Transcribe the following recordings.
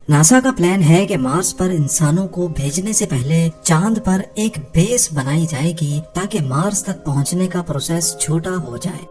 NASA کا plan ہے کہ مارس پر انسانوں کو بھیجنے سے پہلے چاند پر ایک بیس بنائی جائے گی تاکہ مارس تک پہنچنے کا پروسیس چھوٹا ہو جائے۔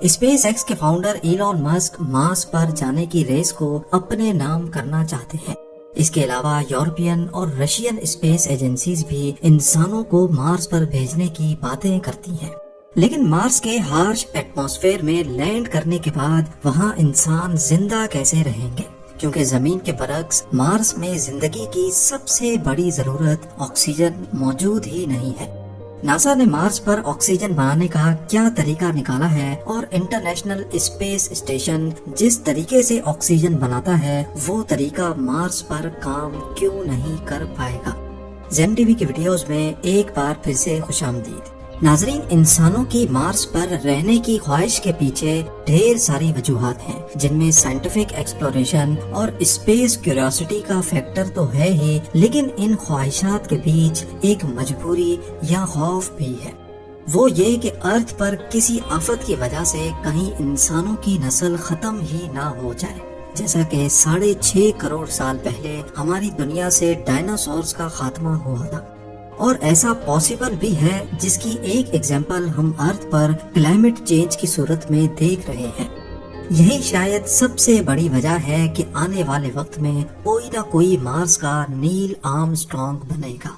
اسپیس ایکس کے فاؤنڈر ایلون مسک مارس پر جانے کی ریس کو اپنے نام کرنا چاہتے ہیں۔ اس کے علاوہ یورپین اور رشین اسپیس ایجنسیز بھی انسانوں کو مارس پر بھیجنے کی باتیں کرتی ہیں، لیکن مارس کے ہارش ایٹماسفیئر میں لینڈ کرنے کے بعد وہاں انسان زندہ کیسے رہیں گے، کیونکہ زمین کے برعکس مارس میں زندگی کی سب سے بڑی ضرورت آکسیجن موجود ہی نہیں ہے۔ ناسا نے مارس پر آکسیجن بنانے کا کیا طریقہ نکالا ہے اور انٹرنیشنل اسپیس اسٹیشن جس طریقے سے آکسیجن بناتا ہے وہ طریقہ مارس پر کام کیوں نہیں کر پائے گا؟ زین ٹی وی کی ویڈیوز میں ایک بار پھر سے خوش آمدید۔ ناظرین، انسانوں کی مارس پر رہنے کی خواہش کے پیچھے ڈھیر ساری وجوہات ہیں، جن میں سائنٹیفک ایکسپلوریشن اور اسپیس کیوریوسٹی کا فیکٹر تو ہے ہی، لیکن ان خواہشات کے بیچ ایک مجبوری یا خوف بھی ہے۔ وہ یہ کہ ارتھ پر کسی آفت کی وجہ سے کہیں انسانوں کی نسل ختم ہی نہ ہو جائے، جیسا کہ 6.5 کروڑ سال پہلے ہماری دنیا سے ڈائناسورز کا خاتمہ ہوا تھا۔ اور ایسا پاسبل بھی ہے، جس کی ایک ایگزامپل ہم ارتھ پر کلائمیٹ چینج کی صورت میں دیکھ رہے ہیں۔ یہی شاید سب سے بڑی وجہ ہے کہ آنے والے وقت میں کوئی نہ کوئی مارس کا نیل آرم اسٹرانگ بنے گا۔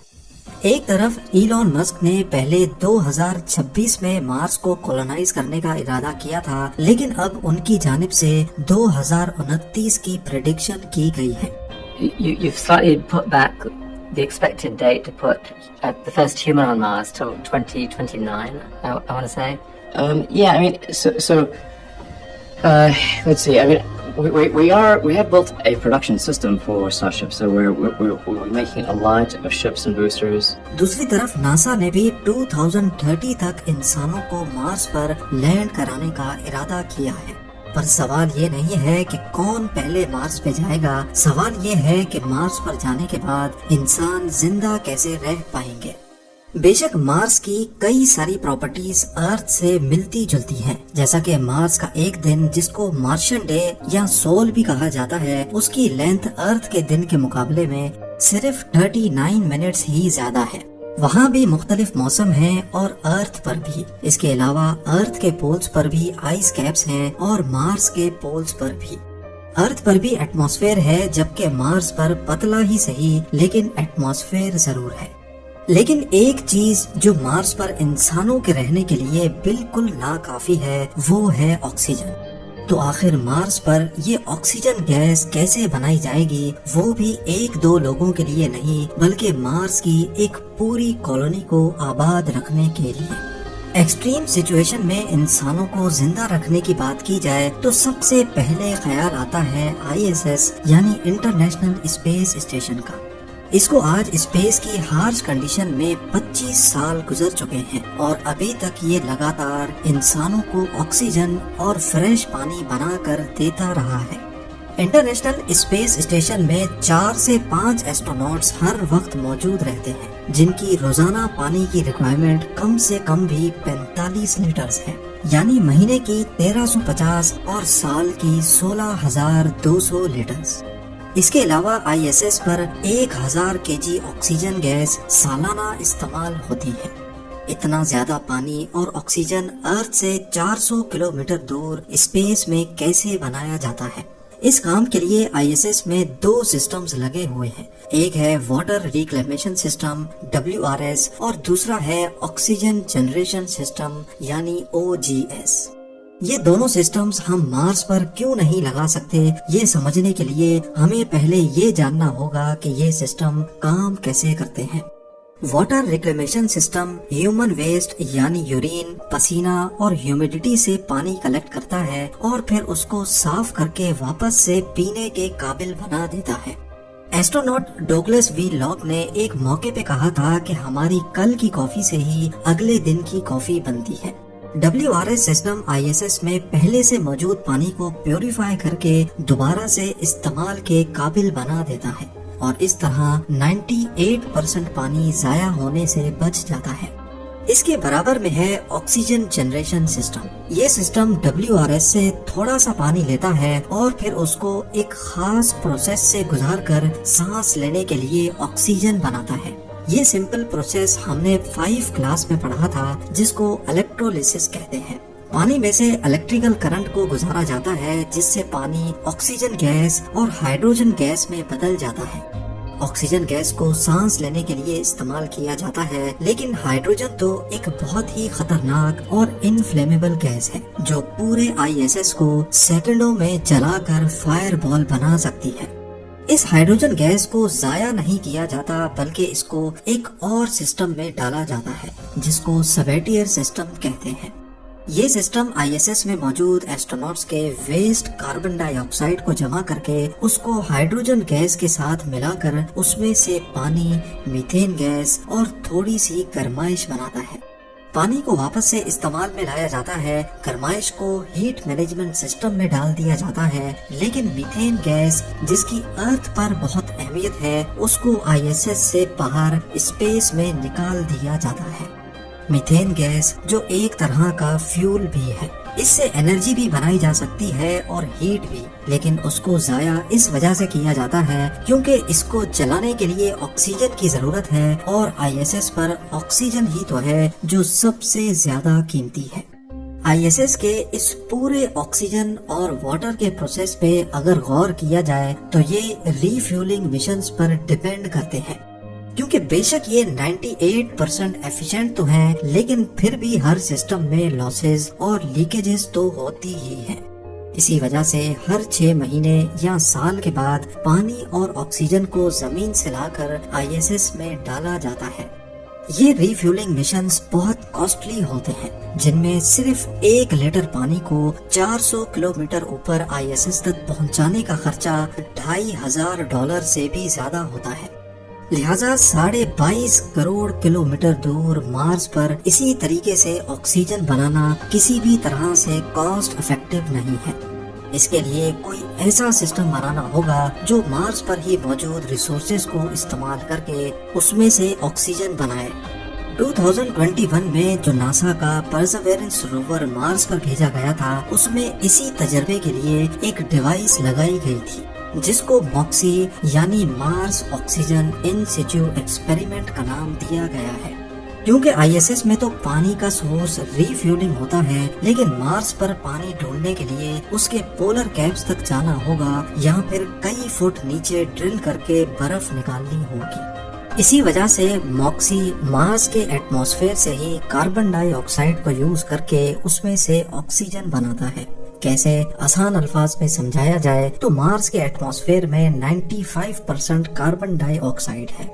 ایک طرف ایلون مسک نے پہلے 2026 میں مارس کو کولونائز کرنے کا ارادہ کیا تھا، لیکن اب ان کی جانب سے 2029 کی پریڈکشن کی گئی ہے۔ You've slightly put back the expected date to put the first human on Mars till 2029, I want to say. Yeah, I mean, let's see. I mean, we have built a production system for Starship, so we're making a lot of ships and boosters. دوسری طرف NASA نے بھی 2030 تک انسانوں کو مارس پر land کرانے کا ارادہ کیا ہے، پر سوال یہ نہیں ہے کہ کون پہلے مارس پہ جائے گا، سوال یہ ہے کہ مارس پر جانے کے بعد انسان زندہ کیسے رہ پائیں گے۔ بے شک مارس کی کئی ساری پراپرٹیز ارتھ سے ملتی جلتی ہیں، جیسا کہ مارس کا ایک دن جس کو مارشن ڈے یا سول بھی کہا جاتا ہے، اس کی لینتھ ارتھ کے دن کے مقابلے میں صرف 39 منٹس ہی زیادہ ہے۔ وہاں بھی مختلف موسم ہیں اور ارتھ پر بھی۔ اس کے علاوہ ارتھ کے پولز پر بھی آئس کیپس ہیں اور مارس کے پولز پر بھی۔ ارتھ پر بھی ایٹماسفیئر ہے، جبکہ مارس پر پتلا ہی صحیح لیکن ایٹماسفیئر ضرور ہے۔ لیکن ایک چیز جو مارس پر انسانوں کے رہنے کے لیے بالکل ناکافی ہے وہ ہے آکسیجن۔ تو آخر مارس پر یہ آکسیجن گیس کیسے بنائی جائے گی، وہ بھی ایک دو لوگوں کے لیے نہیں بلکہ مارس کی ایک پوری کالونی کو آباد رکھنے کے لیے۔ ایکسٹریم سچویشن میں انسانوں کو زندہ رکھنے کی بات کی جائے تو سب سے پہلے خیال آتا ہے ISS یعنی انٹرنیشنل اسپیس اسٹیشن کا۔ اس کو آج اسپیس کی ہارش کنڈیشن میں 25 سال گزر چکے ہیں اور ابھی تک یہ لگاتار انسانوں کو آکسیجن اور فریش پانی بنا کر دیتا رہا ہے۔ انٹرنیشنل اسپیس اسٹیشن میں 4 سے 5 ایسٹروناٹس ہر وقت موجود رہتے ہیں، جن کی روزانہ پانی کی ریکوائرمنٹ کم سے کم بھی 45 لیٹرز ہے، یعنی مہینے کی 1350 اور سال کی 16,200 لیٹرز۔ اس کے علاوہ ISS پر 1000 kg آکسیجن گیس سالانہ استعمال ہوتی ہے۔ اتنا زیادہ پانی اور آکسیجن ارتھ سے 400 کلومیٹر دور اسپیس میں کیسے بنایا جاتا ہے؟ اس کام کے لیے ISS میں 2 سسٹمز لگے ہوئے ہیں، ایک ہے واٹر ریکلیمیشن سسٹم WRS اور دوسرا ہے آکسیجن جنریشن سسٹم یعنی OGS۔ یہ دونوں سسٹمز ہم مارس پر کیوں نہیں لگا سکتے، یہ سمجھنے کے لیے ہمیں پہلے یہ جاننا ہوگا کہ یہ سسٹم کام کیسے کرتے ہیں۔ واٹر ریکلیمیشن سسٹم ہیومن ویسٹ یعنی یورین، پسینہ اور ہیومیڈیٹی سے پانی کلیکٹ کرتا ہے اور پھر اس کو صاف کر کے واپس سے پینے کے قابل بنا دیتا ہے۔ ایسٹروناٹ ڈوگلس وی لاک نے ایک موقع پہ کہا تھا کہ ہماری کل کی کافی سے ہی اگلے دن کی کافی بنتی ہے۔ WRS سسٹم ISS میں پہلے سے موجود پانی کو پیوریفائی کر کے دوبارہ سے استعمال کے قابل بنا دیتا ہے اور اس طرح 98% پانی ضائع ہونے سے بچ جاتا ہے۔ اس کے برابر میں ہے آکسیجن جنریشن سسٹم. یہ سسٹم WRS سے تھوڑا سا پانی لیتا ہے اور پھر اس کو ایک خاص پروسیس سے گزار کر سانس لینے کے لیے آکسیجن بناتا ہے. یہ سمپل پروسیس ہم نے 5 کلاس میں پڑھا تھا جس کو الیکٹرولیسس کہتے ہیں. پانی میں سے الیکٹریکل کرنٹ کو گزارا جاتا ہے جس سے پانی آکسیجن گیس اور ہائیڈروجن گیس میں بدل جاتا ہے. آکسیجن گیس کو سانس لینے کے لیے استعمال کیا جاتا ہے، لیکن ہائیڈروجن تو ایک بہت ہی خطرناک اور انفلیمیبل گیس ہے جو پورے ISS کو سیکنڈوں میں جلا کر فائر بال بنا سکتی ہے. اس ہائیڈروجن گیس کو ضائع نہیں کیا جاتا بلکہ اس کو ایک اور سسٹم میں ڈالا جاتا ہے جس کو سبیٹیئر سسٹم کہتے ہیں. یہ سسٹم ISS میں موجود ایسٹروناٹس کے ویسٹ کاربن ڈائی آکسائڈ کو جمع کر کے اس کو ہائیڈروجن گیس کے ساتھ ملا کر اس میں سے پانی، میتھین گیس اور تھوڑی سی گرمائش بناتا ہے. پانی کو واپس سے استعمال میں لایا جاتا ہے، گرمائش کو ہیٹ مینجمنٹ سسٹم میں ڈال دیا جاتا ہے، لیکن میتھین گیس جس کی ارتھ پر بہت اہمیت ہے اس کو ISS سے باہر اسپیس میں نکال دیا جاتا ہے. میتھین گیس جو ایک طرح کا فیول بھی ہے، اس سے انرجی بھی بنائی جا سکتی ہے اور ہیٹ بھی، لیکن اس کو ضائع اس وجہ سے کیا جاتا ہے کیونکہ اس کو جلانے کے لیے آکسیجن کی ضرورت ہے اور ISS پر آکسیجن ہی تو ہے جو سب سے زیادہ قیمتی ہے. ISS کے اس پورے آکسیجن اور واٹر کے پروسیس پہ اگر غور کیا جائے تو یہ ری فیولنگ مشنز پر ڈیپینڈ کرتے ہیں، کیونکہ بے شک یہ 98% ایفیشینٹ تو ہیں لیکن پھر بھی ہر سسٹم میں لاسز اور لیکیجز تو ہوتی ہی ہیں. اسی وجہ سے ہر 6 مہینے یا سال کے بعد پانی اور آکسیجن کو زمین سے لا کر ISS میں ڈالا جاتا ہے. یہ ری فیولنگ مشنز بہت کاسٹلی ہوتے ہیں، جن میں صرف 1 لیٹر پانی کو 400 کلومیٹر اوپر ISS تک پہنچانے کا خرچہ $2,500 سے بھی زیادہ ہوتا ہے. لہٰذا 22.5 کروڑ کلومیٹر دور مارس پر اسی طریقے سے آکسیجن بنانا کسی بھی طرح سے کاسٹ افیکٹو نہیں ہے. اس کے لیے کوئی ایسا سسٹم بنانا ہوگا جو مارس پر ہی موجود ریسورسز کو استعمال کر کے اس میں سے آکسیجن بنائے. 2021 میں جو ناسا کا پرسیورنس روور مارس پر بھیجا گیا تھا اس میں اسی تجربے کے لیے ایک ڈیوائس لگائی گئی تھی جس کو موکسی یعنی مارس آکسیجن ان سیچو ایکسپیریمنٹ کا نام دیا گیا ہے. کیونکہ ISS میں تو پانی کا سورس ری فیولنگ ہوتا ہے، لیکن مارس پر پانی ڈھونڈنے کے لیے اس کے پولر کیپس تک جانا ہوگا یا پھر کئی فٹ نیچے ڈرل کر کے برف نکالنی ہوگی. اسی وجہ سے موکسی مارس کے ایٹماسفیئر سے ہی کاربن ڈائی آکسائڈ کو یوز کر کے اس میں سے آکسیجن بناتا ہے. کیسے؟ آسان الفاظ میں سمجھایا جائے تو مارس کے ایٹماسفیئر میں 95% کاربن ڈائی آکسائڈ ہے.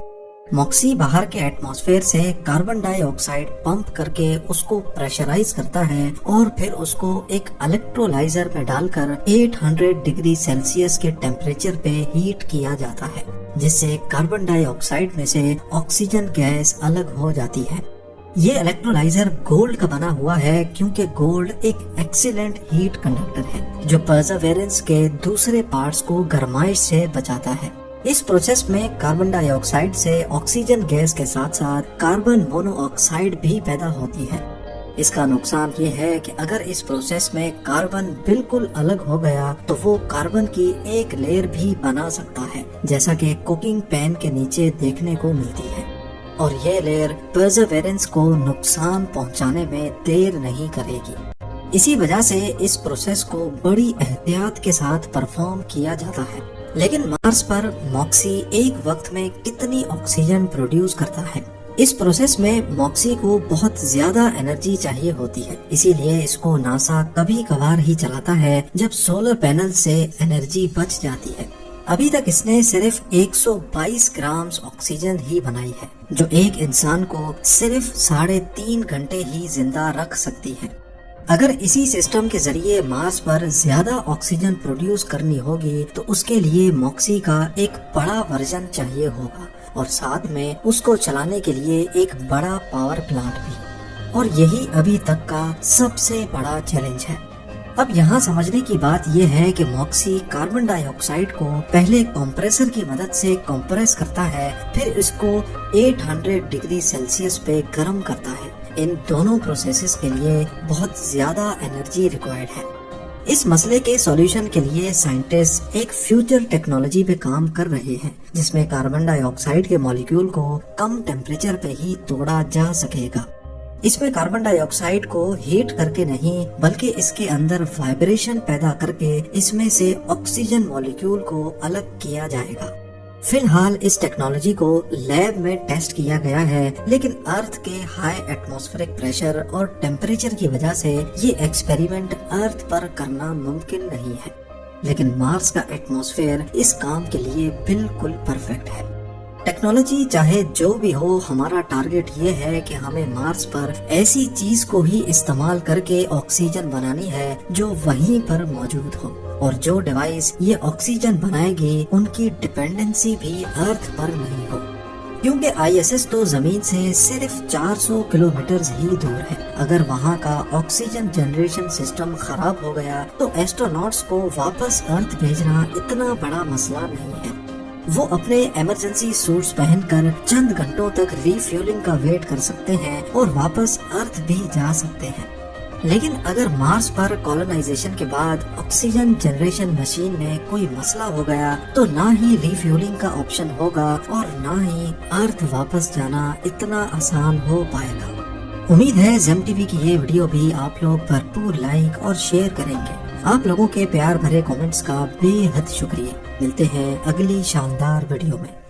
موکسی باہر کے ایٹماسفیئر سے کاربن ڈائی آکسائڈ پمپ کر کے اس کو پریشرائز کرتا ہے اور پھر اس کو ایک الیکٹرولائزر میں ڈال کر 800 ڈگری سیلسیس کے ٹیمپریچر پہ ہیٹ کیا جاتا ہے، جس سے کاربن ڈائی آکسائڈ میں سے آکسیجن گیس الگ ہو جاتی ہے. یہ الیکٹرولائزر گولڈ کا بنا ہوا ہے کیونکہ گولڈ ایک ایکسیلنٹ ہیٹ کنڈکٹر ہے جو پرسیورنس کے دوسرے پارٹس کو گرمائش سے بچاتا ہے. اس پروسیس میں کاربن ڈائی آکسائڈ سے آکسیجن گیس کے ساتھ ساتھ کاربن مونو آکسائڈ بھی پیدا ہوتی ہے. اس کا نقصان یہ ہے کہ اگر اس پروسیس میں کاربن بالکل الگ ہو گیا تو وہ کاربن کی ایک لیئر بھی بنا سکتا ہے، جیسا کہ کوکنگ پین کے نیچے دیکھنے کو ملتی ہے، اور یہ لیئر پرسیورنس کو نقصان پہنچانے میں دیر نہیں کرے گی. اسی وجہ سے اس پروسیس کو بڑی احتیاط کے ساتھ پرفارم کیا جاتا ہے. لیکن مارس پر موکسی ایک وقت میں کتنی آکسیجن پروڈیوس کرتا ہے؟ اس پروسیس میں موکسی کو بہت زیادہ انرجی چاہیے ہوتی ہے، اسی لیے اس کو ناسا کبھی کبھار ہی چلاتا ہے جب سولر پینل سے انرجی بچ جاتی ہے. ابھی تک اس نے صرف 122 گرامز آکسیجن ہی بنائی ہے جو ایک انسان کو صرف 3.5 گھنٹے ہی زندہ رکھ سکتی ہے. اگر اسی سسٹم کے ذریعے مارس پر زیادہ آکسیجن پروڈیوس کرنی ہوگی تو اس کے لیے موکسی کا ایک بڑا ورژن چاہیے ہوگا اور ساتھ میں اس کو چلانے کے لیے ایک بڑا پاور پلانٹ بھی، اور یہی ابھی تک کا سب سے بڑا چیلنج ہے. اب یہاں سمجھنے کی بات یہ ہے کہ موکسی کاربن ڈائی آکسائڈ کو پہلے کمپریسر کی مدد سے کمپریس کرتا ہے، پھر اس کو 800 ڈگری سیلسیس پہ گرم کرتا ہے. ان دونوں پروسیسز کے لیے بہت زیادہ انرجی ریکوائرڈ ہے۔ اس مسئلے کے سولوشن کے لیے سائنٹسٹ ایک فیوچر ٹیکنالوجی پہ کام کر رہے ہیں جس میں کاربن ڈائی آکسائڈ کے مالیکیول کو کم ٹیمپریچر پہ ہی توڑا جا سکے گا۔ اس میں کاربن ڈائی آکسائڈ کو ہیٹ کر کے نہیں بلکہ اس کے اندر وائبریشن پیدا کر کے اس میں سے آکسیجن مالیکیول کو الگ کیا جائے گا۔ فی الحال اس ٹیکنالوجی کو لیب میں ٹیسٹ کیا گیا ہے، لیکن ارتھ کے ہائی ایٹماسفیرک پریشر اور ٹیمپریچر کی وجہ سے یہ ایکسپیریمنٹ ارتھ پر کرنا ممکن نہیں ہے، لیکن مارس کا ایٹماسفیئر اس کام کے لیے بالکل پرفیکٹ ہے۔ ٹیکنالوجی چاہے جو بھی ہو، ہمارا ٹارگٹ یہ ہے کہ ہمیں مارس پر ایسی چیز کو ہی استعمال کر کے آکسیجن بنانی ہے جو وہیں پر موجود ہو، اور جو ڈیوائس یہ آکسیجن بنائے گی ان کی ڈیپینڈنسی بھی ارتھ پر نہیں ہو، کیونکہ ISS تو زمین سے صرف 400 کلومیٹرز ہی دور ہے۔ اگر وہاں کا آکسیجن جنریشن سسٹم خراب ہو گیا تو ایسٹروناٹس کو واپس ارتھ بھیجنا اتنا بڑا مسئلہ نہیں ہے۔ وہ اپنے ایمرجنسی سوٹس پہن کر چند گھنٹوں تک ری فیولنگ کا ویٹ کر سکتے ہیں اور واپس ارتھ بھی جا سکتے ہیں۔ لیکن اگر مارس پر کولونائزیشن کے بعد آکسیجن جنریشن مشین میں کوئی مسئلہ ہو گیا تو نہ ہی ری فیولنگ کا آپشن ہوگا اور نہ ہی ارتھ واپس جانا اتنا آسان ہو پائے گا۔ امید ہے زیم ٹی وی کی یہ ویڈیو بھی آپ لوگ بھرپور لائک اور شیئر کریں گے۔ آپ لوگوں کے پیار بھرے کامنٹس کا بے حد شکریہ۔ ملتے ہیں اگلی شاندار ویڈیو میں۔